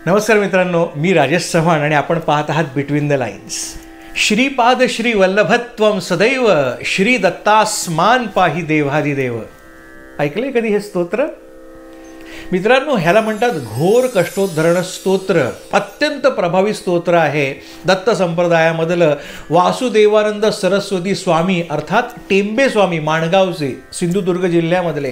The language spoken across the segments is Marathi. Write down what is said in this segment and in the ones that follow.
नमस्कार मित्रांनो, मी राजेश चव्हाण आणि आपण पाहत आहात between the lines. Shripad Shri वल्लभत्वं सदैव श्री दत्तास्मान पाही देवाधिदेव. ऐकले कधी हे स्तोत्र? मित्रांनो, ह्याला म्हणतात घोर कष्टोद्धरण स्तोत्र. अत्यंत प्रभावी स्तोत्र आहे. दत्त संप्रदायामधलं वासुदेवानंद सरस्वती स्वामी अर्थात टेंबे स्वामी, माणगावचे, सिंधुदुर्ग जिल्ह्यामधले,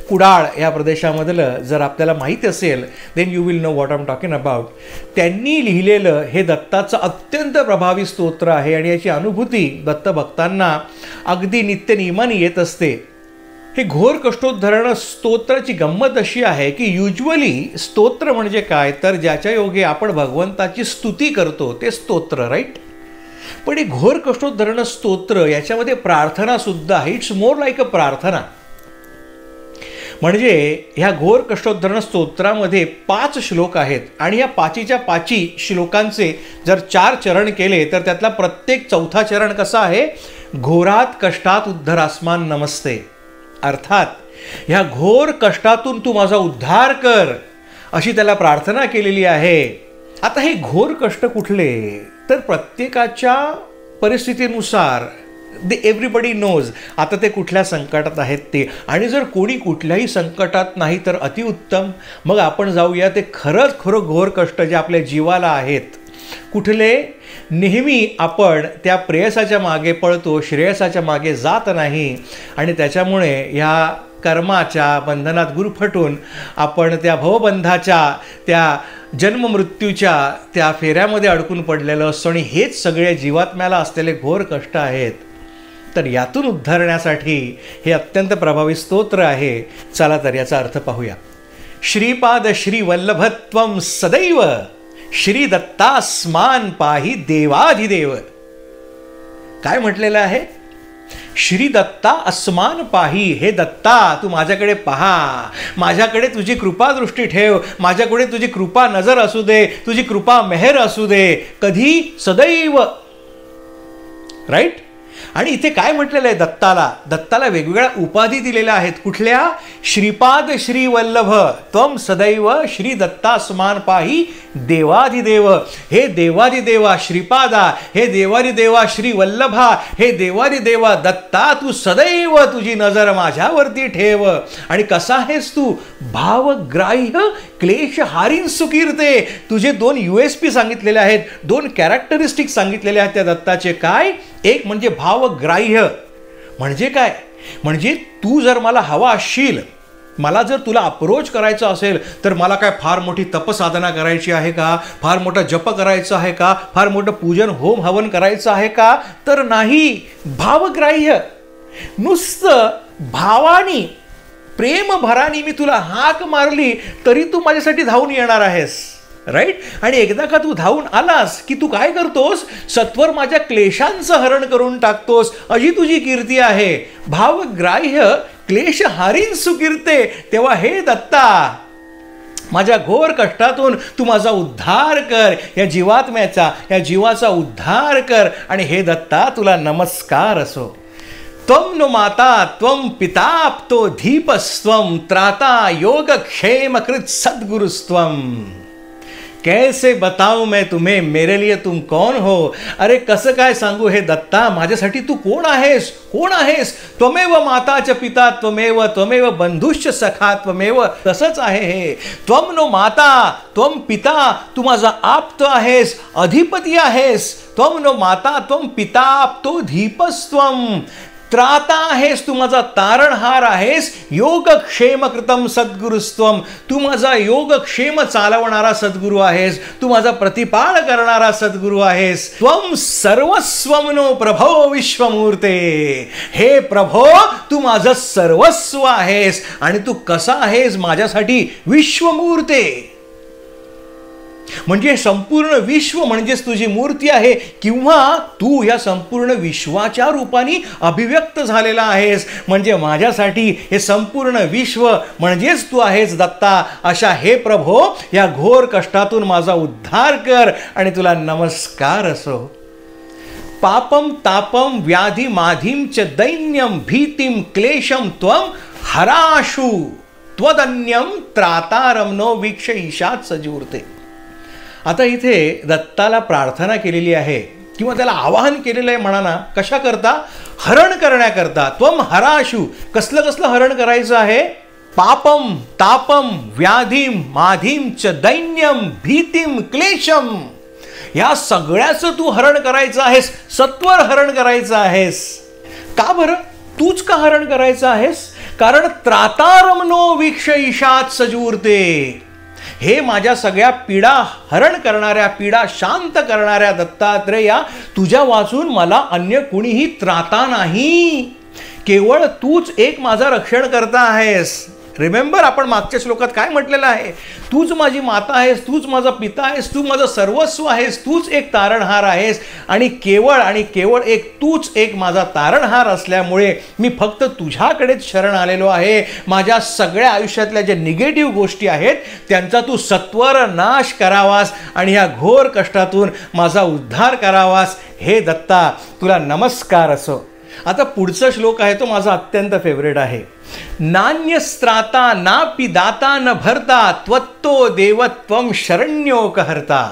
कुडाळ या प्रदेशामधलं जर आपल्याला माहीत असेल then you will know what I am talking about. त्यांनी लिहिलेलं हे दत्ताचं अत्यंत प्रभावी स्तोत्र आहे आणि याची अनुभूती दत्तभक्तांना अगदी नित्यनियमाने येत असते. हे घोर कष्टोद्धरण स्तोत्राची गंमत अशी आहे की युजली स्तोत्र म्हणजे काय तर ज्याच्या योगे आपण भगवंताची स्तुती करतो ते स्तोत्र, राईट. पण हे घोर कष्टोद्धरण स्तोत्र याच्यामध्ये प्रार्थना सुद्धा आहे. इट्स मोर लाईक अ प्रार्थना. म्हणजे ह्या घोर कष्टोद्धरण स्तोत्रामध्ये 5 श्लोक आहेत आणि या 5च्या श्लोकांचे जर 4 चरण केले तर त्यातला प्रत्येक चौथा चरण कसा आहे? घोरात कष्टात उद्धरास्मान नमस्ते. अर्थात ह्या घोर कष्टातून तू माझा उद्धार कर अशी त्याला प्रार्थना केलेली आहे. आता हे घोर कष्ट कुठले तर प्रत्येकाच्या परिस्थितीनुसार एव्हरीबडी नोज आता ते कुठल्या संकटात आहेत ते. आणि जर कोणी कुठल्याही संकटात नाही तर अतिउत्तम. मग आपण जाऊया ते खरं घोर कष्ट जे आपल्या जीवाला आहेत. कुठले? नेहमी आपण त्या प्रेयसाच्या मागे पळतो, श्रेयसाच्या मागे जात नाही आणि त्याच्यामुळे ह्या कर्माच्या बंधनात गुरफटून आपण त्या भवबंधाच्या, त्या जन्ममृत्यूच्या त्या फेऱ्यामध्ये अडकून पडलेलं असतो आणि हेच सगळे जीवात्म्याला असलेले घोर कष्ट आहेत. तर यातून उद्धारण्यासाठी हे अत्यंत प्रभावी स्तोत्र आहे. चला तर याचा अर्थ पाहूया. श्रीपाद श्री वल्लभत्वं सदैव श्री दत्तास्मान पाही देवाधिदेव. काय म्हटलेलं आहे? श्री दत्ता अस्मान पाही. हे दत्ता, तू माझ्याकडे पहा, माझ्याकडे तुझी कृपादृष्टी ठेव, माझ्याकडे तुझी कृपा नजर असू दे, तुझी कृपा मेहर असू दे. कधी? सदैव, राईट. आणि इथे काय म्हटलेलं आहे दत्ताला वेगवेगळ्या उपाधी दिलेल्या आहेत. कुठल्या? श्रीपाद श्री वल्लभ त्वं सदैव श्री दत्तास्मान पाही देवाधिदेव. हे देवाधिदेवा श्रीपादा, हे देवाधिदेवा श्री वल्लभा, हे देवाधिदेवा दत्ता, तू सदैव तुझी नजर माझ्यावरती ठेव. आणि कसा आहेस तू? भावग्राह्य क्लेश हारीन सुकीर्ते. तुझे 2 USP सांगितलेले आहेत, 2 कॅरेक्टरिस्टिक्स सांगितलेले आहेत त्या दत्ताचे. काय? एक म्हणजे भावग्राह्य. म्हणजे काय? म्हणजे तू जर मला हवा असशील, मला जर तुला अप्रोच करायचं असेल तर मला काय फार मोठी तपसाधना करायची आहे का? फार मोठा जप करायचं आहे का? फार मोठं पूजन होम हवन करायचं आहे का? तर नाही. भावग्राह्य. नुसतं भावानी, प्रेम भरानी मी तुला हाक मारली तरी तू माझ्यासाठी धावून येणार आहेस, राईट. आणि एकदा का तू धावून आलास की तू काय करतोस? सत्वर माझ्या क्लेशांचं हरण करून टाकतोस, अशी तुझी कीर्ती आहे. भावग्राह्य क्लेश हारीन सुकीर्ते. तेव्हा हे दत्ता, माझ्या घोर कष्टातून तू माझा उद्धार कर, या जीवात्म्याचा, या जीवाचा उद्धार कर. आणि हे दत्ता, तुला नमस्कार असो. त्वं नो माता त्वं पिताप्तो धीपस्त्वं त्राता योगक्षेमकृत सद्गुरुस्त्वं. कैसे बताऊं मैं तुम्हें, मेरे लिए तुम कौन हो? अरे कसं काय सांगू हे दत्ता, माझ्यासाठी तू कोण आहेस? कोण आहेस? त्वमेव माता च पिता त्वमेव बंधुश्च सखा त्वमेव. तसंच आहे हे. त्वं नो माता त्वं पिता, तू माझा आप्त आहेस, अधिपती आहेस. त्वं नो माता त्वं पिताप्तो धीपस्त्वं. त्राता आहेस, तू माझा तारणहार आहेस. योगक्षेम कृतम सद्गुरुस्त्वं, तू माझा योगक्षेम चालवणारा सद्गुरू आहेस, तू माझा प्रतिपाळ करणारा सद्गुरू आहेस. त्वं सर्वस्वं नो प्रभो विश्वमूर्ते. हे प्रभो, तू माझं सर्वस्व आहेस आणि तू कसा आहेस माझ्यासाठी? विश्वमूर्ते. म्हणजे संपूर्ण विश्व म्हणजेच तुझी मूर्ती आहे, किंवा तू या संपूर्ण विश्वाच्या रूपाने अभिव्यक्त झालेला आहेस. म्हणजे माझ्यासाठी हे संपूर्ण विश्व म्हणजेच तू आहेस दत्ता. अशा हे प्रभो, या घोर कष्टातून माझा उद्धार कर आणि तुला नमस्कार असो. पापम तापम व्याधी माधीम च दैन्यम भीतिम क्लेशम त्वं हराशु त्वदन्यम त्रातारम नो वीक्ष ईशात सजूर्ते. आता इथे दत्ताला प्रार्थना केलेली आहे किंवा त्याला आवाहन केलेलं आहे म्हणा ना, कशा करता? हरण करण्याकरता. त्वम हराशु. कसलं कसलं हरण करायचं आहे? पापम तापम व्याधीम माधीम च दैन्यम भीतीम क्लेशम. या सगळ्याचं तू हरण करायचं आहेस, सत्वर हरण करायचं आहेस. का बरं? तूच का हरण करायचं आहेस? कारण त्रातारमनो वीक्ष ईशात सजूरते. हे माझ्या सगळ्या पीडा हरण करणाऱ्या, पीडा शांत करणाऱ्या दत्तात्रेया, तुझ्या वाचून मला अन्य कुणीही त्राता नाही. केवळ तूच एक माझा रक्षण करता आहेस. रिमेंबर, आपण मागच्या श्लोकात काय म्हटलेलं आहे? तूच माझी माता आहेस, तूच माझा पिता आहेस, तू माझं सर्वस्व आहेस, तूच एक तारणहार आहेस. आणि केवळ एक तूच एक माझा तारणहार असल्यामुळे मी फक्त तुझ्याकडेच शरण आलेलो आहे. माझ्या सगळ्या आयुष्यातल्या ज्या निगेटिव्ह गोष्टी आहेत त्यांचा तू सत्वर नाश करावास आणि ह्या घोर कष्टातून माझा उद्धार करावास. हे दत्ता, तुला नमस्कार असो. आता पुढचा श्लोक आहे तो माझा अत्यंत फेवरेट आहे. नान्यस्त्राता नापि दाता न भरता त्वत्तो देवत्वम शरण्योकहर्ता.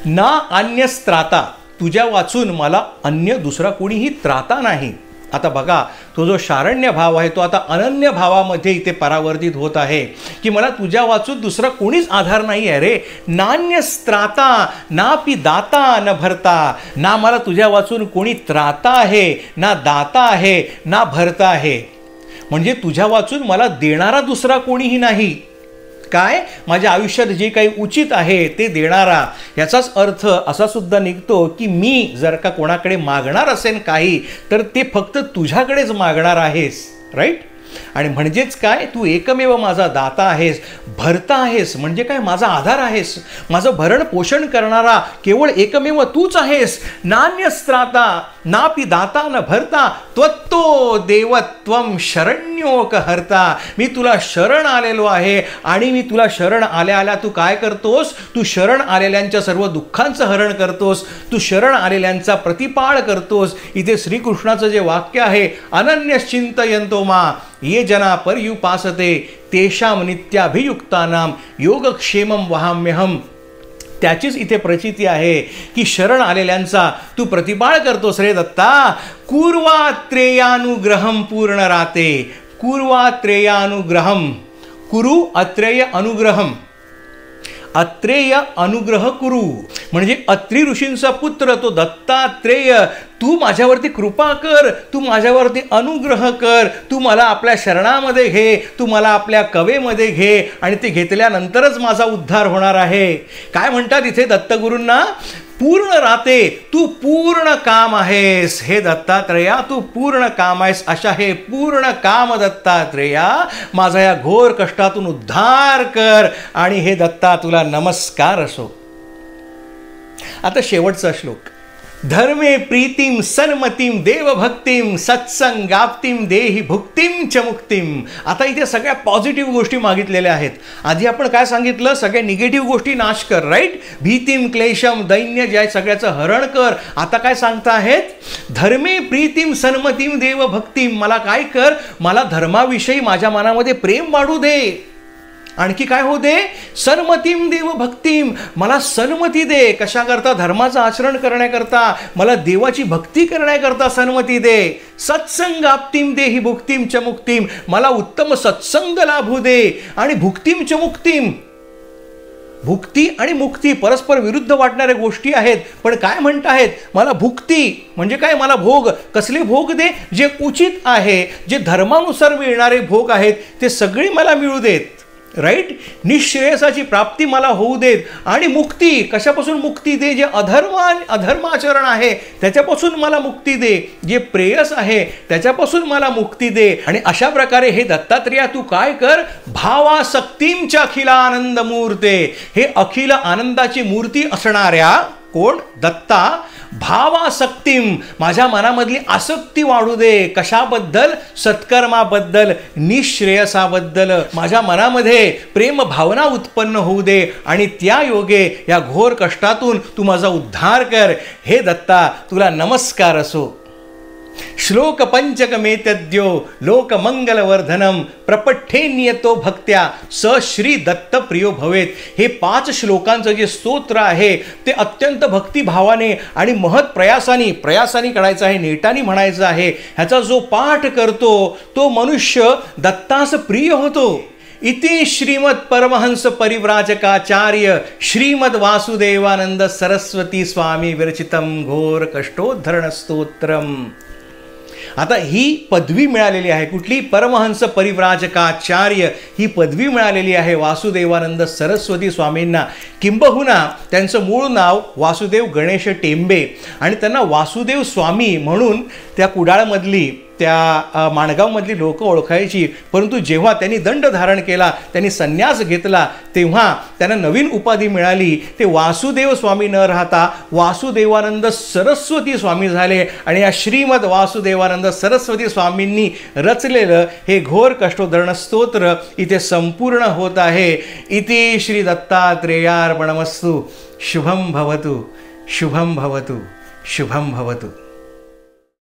ना अन्यस्त्राता, तुझ्या वाचून मला अन्य दुसरा कोणीही त्राता नाही. आता बघा, तो जो शारण्य भाव आहे तो आता अनन्य भावामध्ये इथे परावर्तित होत आहे की मला तुझ्या वाचून दुसरा कोणीच आधार नाही आहे रे. नान्यस्त्राता नापि दाता न भरता. ना मला तुझ्या वाचून कोणी त्राता आहे, ना दाता आहे, ना भरता आहे. म्हणजे तुझ्या वाचून मला देणारा दुसरा कोणीही नाही. काय? माझ्या आयुष्यात जे काही उचित आहे ते देणारा. याचाच अर्थ असा सुद्धा निघतो की मी जर का कोणाकडे मागणार असेल काही, तर ते फक्त तुझ्याकडेच मागणार आहेस. राईट? आणि म्हणजेच काय? तू एकमेव माझा दाता आहेस, भरता आहेस. म्हणजे काय? माझा आधार आहेस, माझं भरण पोषण करणारा केवळ एकमेव तूच आहेस. नान्यस्त्राता नापि दाता न भरता त्वत्तो देवत्वम शरण्योकहर्ता. मी तुला शरण आलेलो आहे आणि मी तुला शरण आल्या आल्या तू काय करतोस? तू शरण आलेल्यांच्या सर्व दुःखांचं हरण करतोस, तू शरण आलेल्यांचा प्रतिपाळ करतोस. इथे श्रीकृष्णाचं जे वाक्य आहे, अनन्यश्चिंतयन्तो मा ये जना पर्युपासते तेषां नित्याभियुक्तानां योगक्षेमं वहाम्यहम. त्याचीच इथे प्रचिती आहे की शरण आलेल्यांचा तू प्रतिपाळ करतोस रे दत्ता. कुर्वात्रेयानुग्रहम पूर्ण राते. कुर्वात्रेयानुग्रहम. कुरु अत्रेय अनुग्रहम. अत्रेय अनुग्रह कुरु म्हणजे अत्रि ऋषींचा पुत्र तो दत्तात्रेय, तू माझ्यावरती कृपा कर, तू माझ्यावरती अनुग्रह कर, तू मला आपल्या शरणामध्ये घे, तू मला आपल्या कवेमध्ये घे आणि ते घेतल्यानंतरच माझा उद्धार होणार आहे. काय म्हणतात इथे दत्तगुरूंना? पूर्ण राहते, तू पूर्ण काम आहेस. हे दत्तात्रेया, तू पूर्ण काम आहेस. अशा हे पूर्ण काम दत्तात्रेया, माझा या घोर कष्टातून उद्धार कर. आणि हे दत्ता, तुला नमस्कार असो. आता शेवटचा श्लोक. धर्मे प्रीतिम सन्मतीम देवभक्तीम सत्संगाप्तीम देही भुक्तीम च मुक्तीम. आता इथे सगळ्या पॉझिटिव्ह गोष्टी मागितलेल्या आहेत. आधी आपण काय सांगितलं? सगळ्या निगेटिव्ह गोष्टी नाश कर. राईट? भीतीम क्लेशम दैन्य ज्या सगळ्याचं हरण कर. आता काय सांगता आहेत? धर्मे प्रीतिम सन्मतीम देवभक्तीम. मला काय कर? मला धर्माविषयी माझ्या मनामध्ये प्रेम वाढू दे. आणखी काय होऊ दे? सन्मतीम देव भक्तीम. मला सन्मती दे. कशा करता? धर्माचं आचरण करण्याकरता, मला देवाची भक्ती करण्याकरता सन्मती दे. सत्संगाप्तीम देही भुक्तीम च मुक्तीम. मला उत्तम सत्संग लाभू दे. आणि भुक्तीम च मुक्तीम. भुक्ती आणि मुक्ती परस्पर विरुद्ध वाटणाऱ्या गोष्टी आहेत. पण काय म्हणताहेत? मला भुक्ती म्हणजे काय? मला भोग. कसले भोग दे? जे उचित आहे, जे धर्मानुसार मिळणारे भोग आहेत ते सगळे मला मिळू देत. राईट? निश्रेयसाची प्राप्ती मला होऊ देत. आणि मुक्ती, कशापासून मुक्ती दे? जे अधर्माचरण आहे त्याच्यापासून मला मुक्ती दे. जे प्रेयस आहे त्याच्यापासून मला मुक्ती दे. आणि अशा प्रकारे हे दत्तात्रेया, तू काय कर? भावासक्तींच्या अखिल आनंद मूर्ते. हे अखिल आनंदाची मूर्ती असणाऱ्या कोण? दत्ता. भावासक्तीम. माझ्या मनामधली आसक्ती वाढू दे. कशाबद्दल? सत्कर्माबद्दल, निश्रेयसाबद्दल. माझ्या मनामध्ये प्रेम भावना उत्पन्न होऊ दे आणि त्या योगे या घोर कष्टातून तू माझा उद्धार कर. हे दत्ता, तुला नमस्कार असो. श्लोक पंचकमेतद्यो लोकमंगलवर्धनम प्रपठेन्यतो भक्त्या स श्री दत्त प्रियो भवेत. हे 5 श्लोकांचं जे स्तोत्र आहे ते अत्यंत भक्तिभावाने आणि महत् प्रयासाने करायचं आहे, नेटाने म्हणायचं आहे. ह्याचा जो पाठ करतो तो मनुष्य दत्तास प्रिय होतो. इति श्रीमद परमहंस परिव्राजकाचार्य श्रीमद वासुदेवानंद सरस्वती स्वामी विरचितम घोर कष्टोद्धरण स्तोत्रम. आता ही पदवी मिळालेली आहे कुठली? परमहंस परिव्राजकाचार्य ही पदवी मिळालेली आहे वासुदेवानंद सरस्वती स्वामींना. किंबहुना त्यांचं मूळ नाव वासुदेव गणेश टेंबे आणि त्यांना वासुदेव स्वामी म्हणून त्या कुडाळमधली त्या माणगावमधली लोक ओळखायची. परंतु जेव्हा त्यांनी दंड धारण केला, त्यांनी संन्यास घेतला, तेव्हा त्यांना नवीन उपाधी मिळाली. ते वासुदेव स्वामी न राहता वासुदेवानंद सरस्वती स्वामी झाले. आणि या श्रीमद वासुदेवानंद सरस्वती स्वामींनी रचलेलं हे घोर कष्टोद्धरण स्तोत्र इथे संपूर्ण होत आहे. इति श्री दत्तात्रेयार्पणमस्तु. शुभम भवतु, शुभम भवतु, शुभम भवतु.